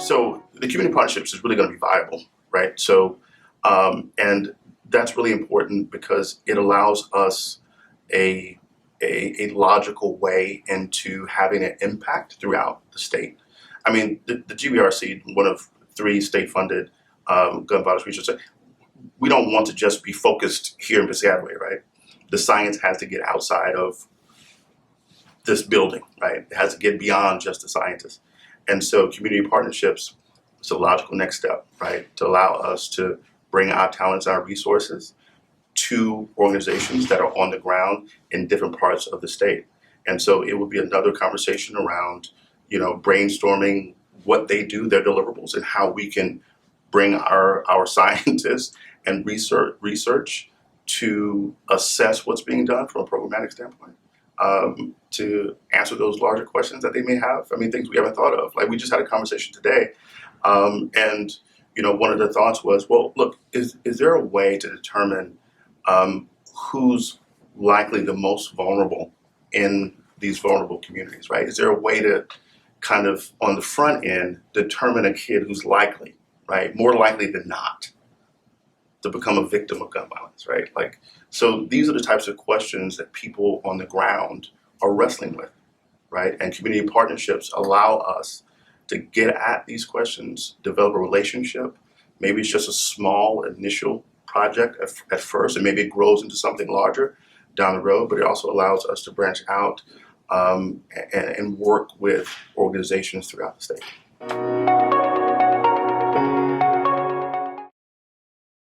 So the community partnerships is really going to be viable, right? So, and that's really important because it allows us a logical way into having an impact throughout the state. I mean, the GVRC, one of 3 state-funded gun violence research, we don't want to just be focused here in Piscataway, right? The science has to get outside of this building, right? It has to get beyond just the scientists. And so community partnerships is a logical next step, right? To allow us to bring our talents, our resources to organizations that are on the ground in different parts of the state. And so it would be another conversation around, brainstorming what they do, their deliverables, and how we can bring our scientists and research to assess what's being done from a programmatic standpoint, to answer those larger questions that they may have. I mean, things we haven't thought of. Like we just had a conversation today, and one of the thoughts was, well, look, is there a way to determine who's likely the most vulnerable in these vulnerable communities, right? Is there a way to kind of, on the front end, determine a kid who's likely, right, more likely than not, to become a victim of gun violence, right? So these are the types of questions that people on the ground are wrestling with, right? And community partnerships allow us to get at these questions, develop a relationship. Maybe it's just a small initial project at first, and maybe it grows into something larger down the road, but it also allows us to branch out and work with organizations throughout the state.